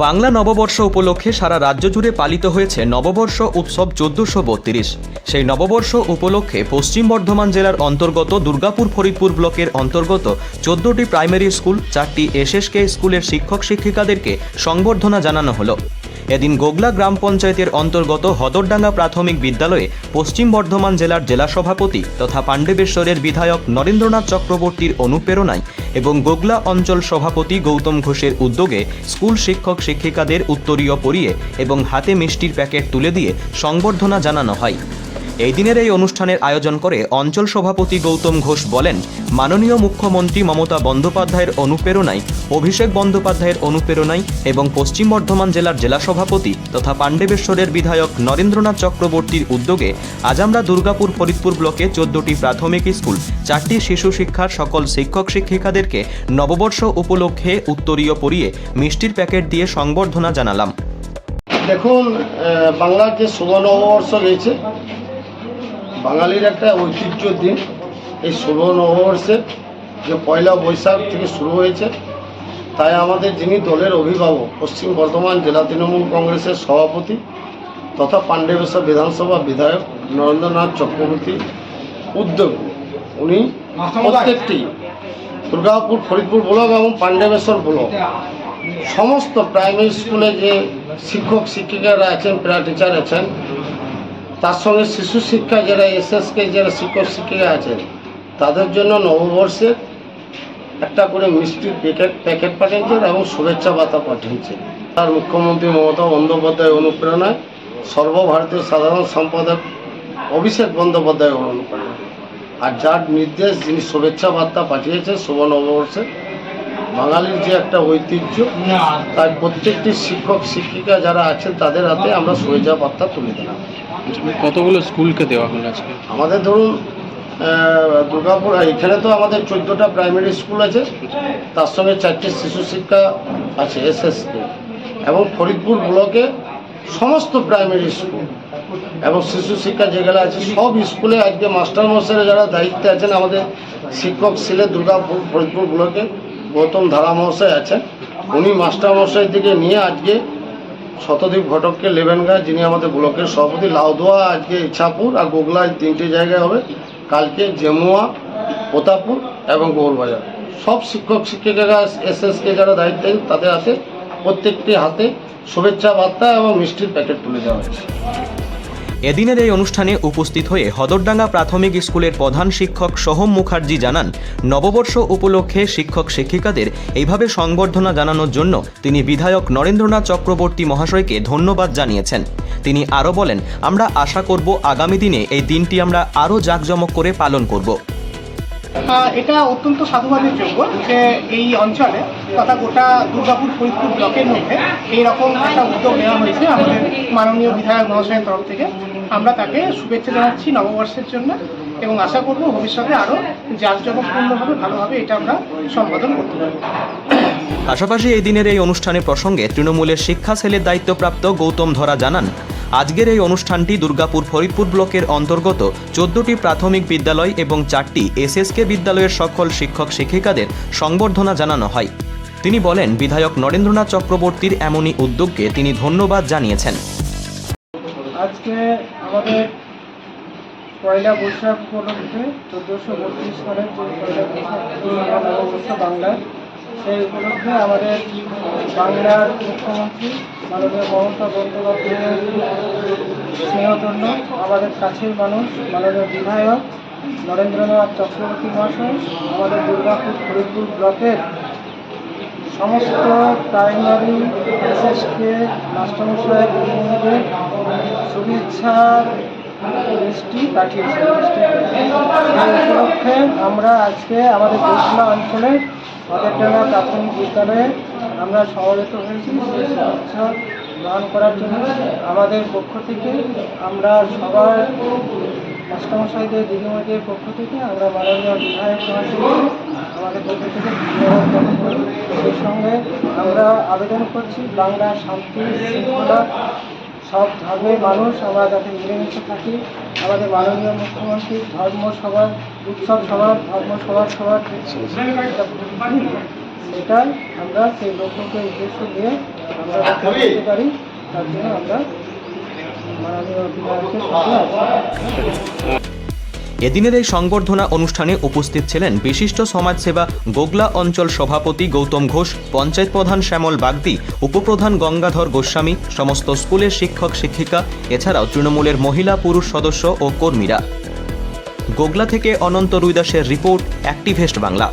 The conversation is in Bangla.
বাংলা নববর্ষ উপলক্ষে সারা রাজ্য জুড়ে পালিত হয়েছে নববর্ষ উৎসব 1432। সেই নববর্ষ উপলক্ষে পশ্চিম বর্ধমান জেলার অন্তর্গত দুর্গাপুর ফরিদপুর ব্লকের অন্তর্গত 14টি প্রাইমারি স্কুল, 4টি এসএসকে স্কুলের শিক্ষক শিক্ষিকাদেরকে সংবর্ধনা জানানো হলো। এদিন গোগলা গ্রাম পঞ্চায়েতের অন্তর্গত হদরডাঙ্গা প্রাথমিক বিদ্যালয়ে পশ্চিম বর্ধমান জেলার জেলা সভাপতি তথা পাণ্ডবেশ্বরের বিধায়ক নরেন্দ্রনাথ চক্রবর্তীর অনুপ্রেরণায় এবং গোগলা অঞ্চল সভাপতি গৌতম ঘোষের উদ্যোগে স্কুল শিক্ষক শিক্ষিকাদের উত্তরীয় পরিয়ে এবং হাতে মিষ্টির প্যাকেট তুলে দিয়ে সংবর্ধনা জানানো হয়। এই দিনের এই অনুষ্ঠানের আয়োজন করে অঞ্চল সভাপতি গৌতম ঘোষ বলেন, মাননীয় মুখ্যমন্ত্রী মমতা বন্দ্যোপাধ্যায়ের অনুপ্রেরণায়, অভিষেক বন্দ্যোপাধ্যায়ের অনুপ্রেরণায় এবং পশ্চিম বর্ধমান জেলার জেলা সভাপতি তথা পাণ্ডবেশ্বরের বিধায়ক নরেন্দ্রনাথ চক্রবর্তীর উদ্যোগে আজ আমরা দুর্গাপুর ফরিদপুর ব্লকে 14টি প্রাথমিক স্কুল, 4টি শিশু শিক্ষার সকল শিক্ষক শিক্ষিকাদেরকে নববর্ষ উপলক্ষে উত্তরীয় পরিয়ে মিষ্টির প্যাকেট দিয়ে সংবর্ধনা জানালাম। দেখুন, বাংলার যে শুভ নববর্ষ রয়েছে, বাঙালির একটা ঐতিহ্য দিন। এই শুভ নববর্ষে যে পয়লা বৈশাখ থেকে শুরু হয়েছে, তাই আমাদের যিনি দলের অভিভাবক, পশ্চিম বর্ধমান জেলা তৃণমূল কংগ্রেসের সভাপতি তথা পাণ্ডবেশ্বর বিধানসভা বিধায়ক নরেন্দ্রনাথ চক্রবর্তী উদ্যোগ, উনি প্রত্যেকটি দুর্গাপুর ফরিদপুর ব্লক এবং পাণ্ডবেশ্বর ব্লক সমস্ত প্রাইমারি স্কুলে যে শিক্ষক শিক্ষিকারা আছেন, প্রা টিচার আছেন, তার সঙ্গে শিশু শিক্ষা যারা এসএসকে যারা শিক্ষক শিক্ষিকা আছেন, তাদের জন্য নববর্ষে একটা করে মিষ্টির প্যাকেট পাঠিয়েছেন এবং শুভেচ্ছা বার্তা পাঠিয়েছেন। তার মুখ্যমন্ত্রী মমতা বন্দ্যোপাধ্যায়ের অনুপ্রেরণায় সর্বভারতীয় সাধারণ সম্পাদক অভিষেক বন্দ্যোপাধ্যায়ের অনুপ্রেরণায় আর যার নির্দেশ যিনি শুভেচ্ছা বার্তা পাঠিয়েছেন শুভ নববর্ষে, বাঙালির যে একটা ঐতিহ্য, তাই প্রত্যেকটি শিক্ষক শিক্ষিকা যারা আছেন তাদের হাতে আমরা শুভেচ্ছা বার্তা তুলে দিলাম। কতগুলো স্কুলকে দেওয়া হলো আজকে? আমাদের ধরুন দুর্গাপুর এখানে তো আমাদের 14টা প্রাইমারি স্কুল আছে, তার সঙ্গে 4টি শিশু শিক্ষা আছে এসএসকে, এবং ফরিদপুর ব্লকে সমস্ত প্রাইমারি স্কুল এবং শিশু শিক্ষা যেগুলো আছে সব স্কুলে আজকে মাস্টারমশাইরা যারা দায়িত্বে আছেন, আমাদের শিক্ষক ছিলেন দুর্গাপুর ফরিদপুর ব্লকে গৌতম ধারা মহাশয় আছেন, উনি মাস্টারমশাই থেকে নিয়ে আজকে শতদ্বীপ ঘটককে লেবেনগা, যিনি আমাদের ব্লকের সভাপতি, লাউদোয়া আজকে ইচ্ছাপুর আর গোগলা, 3টে জায়গায় হবে, কালকে জেমুয়া, প্রতাপপুর এবং গৌরবাজার। সব শিক্ষক শিক্ষিকারা এসএসকে যারা দায়িত্বে তাদের হাতে প্রত্যেকটি হাতে শুভেচ্ছা বার্তা এবং মিষ্টির প্যাকেট তুলে দেওয়া হয়েছে। এদিনের এই অনুষ্ঠানে উপস্থিত হয়ে হদরডাঙ্গা প্রাথমিক স্কুলের প্রধান শিক্ষক সোহম মুখার্জি জানান, নববর্ষ উপলক্ষে শিক্ষক শিক্ষিকাদের এইভাবে সংবর্ধনা জানানোর জন্য তিনি বিধায়ক নরেন্দ্রনাথ চক্রবর্তী মহাশয়কে ধন্যবাদ জানিয়েছেন। তিনি আরও বলেন, আমরা আশা করব আগামী দিনে এই দিনটি আমরা আরও জাঁকজমক করে পালন করব। এটা অত্যন্ত সাধুবাদের যোগ্য যে এই অঞ্চলে তথা গোটা দুর্গাপুর ফরিদপুর ব্লকের মধ্যে এইরকম একটা উদ্যোগ নেওয়া হয়েছে আমাদের মাননীয় বিধায়ক মহাশয়ের তরফ থেকে। আমরা তাকে শুভেচ্ছা জানাচ্ছি নববর্ষের জন্য এবং আশা করব ভবিষ্যতে আরও জাঁকজমকপূর্ণভাবে ভালোভাবে এটা আমরা সম্পাদন করতে পারব। পাশাপাশি এই দিনের এই অনুষ্ঠানে প্রসঙ্গে তৃণমূলের শিক্ষা সেলের দায়িত্বপ্রাপ্ত গৌতম ধরা জানান, আজকের এই অনুষ্ঠানটি দুর্গাপুর ফরিদপুর ব্লকের অন্তর্গত 14টি প্রাথমিক বিদ্যালয় এবং 4টি এসএসকে বিদ্যালয়ের সকল শিক্ষক শিক্ষিকাদের সংবর্ধনা জানানো হয়। তিনি বলেন, বিধায়ক নরেন্দ্রনাথ চক্রবর্তীর এমনই উদ্যোগকে তিনি ধন্যবাদ জানিয়েছেন। আজকে আমাদের পয়লা বৈশাখ উপলক্ষে 1432 সালের যে পয়লা বৈশাখ নববর্ষ বাংলার, সেই উপলক্ষে আমাদের বাংলার মুখ্যমন্ত্রী মাননীয় মমতা বন্দ্যোপাধ্যায়ের স্নেহধন্য আমাদের কাছের মানুষ মাননীয় বিধায়ক নরেন্দ্রনাথ চক্রবর্তী মহাশয় আমাদের দুর্গাপুর ফরিদপুর ব্লকের সমস্ত প্রাইমারি এসএসকে মাস্টারমশাই প্রতিনিধিদের শুভেচ্ছার মিষ্টি পাঠিয়েছে। সেই উপলক্ষে আমরা আজকে আমাদের গোগলা অঞ্চলের হদরডাঙ্গা প্রাথমিক বিদ্যালয়ে আমরা সমবেত হয়েছি সেই শুভেচ্ছা গ্রহণ করার জন্য। আমাদের পক্ষ থেকে আমরা সবার মাস্টারমশাইদের, দিদিমণিদের পক্ষ থেকে আমরা মাননীয় বিধায়ক মহাশয়কে আমাদের পক্ষ থেকে ধন্যবাদ জ্ঞাপন করি। সেই সঙ্গে আমরা আবেদন করছি বাংলার শান্তি শৃঙ্খলা, সব ধর্মের মানুষ আমরা যাতে মিলেমিশে থাকি। আমাদের মাননীয় মুখ্যমন্ত্রী ধর্ম সবার উৎসব সবার, ধর্ম সবার সেটাই আমরা সেই লক্ষ্যকে উদ্দেশ্য নিয়ে আমরা রক্ষা করতে পারি, তার জন্য আমরা মাননীয় অধিনায়কের সাথে আছি। এদিনের এই সংবর্ধনা অনুষ্ঠানে উপস্থিত ছিলেন বিশিষ্ট সমাজসেবা গোগলা অঞ্চল সভাপতি গৌতম ঘোষ, পঞ্চায়েত প্রধান শ্যামল বাগদি, উপপ্রধান গঙ্গাধর গোস্বামী, সমস্ত স্কুলের শিক্ষক শিক্ষিকা, এছাড়াও তৃণমূলের মহিলা পুরুষ সদস্য ও কর্মীরা। গোগলা থেকে অনন্ত রুইদাসের রিপোর্ট, অ্যাক্টিভেস্ট বাংলা।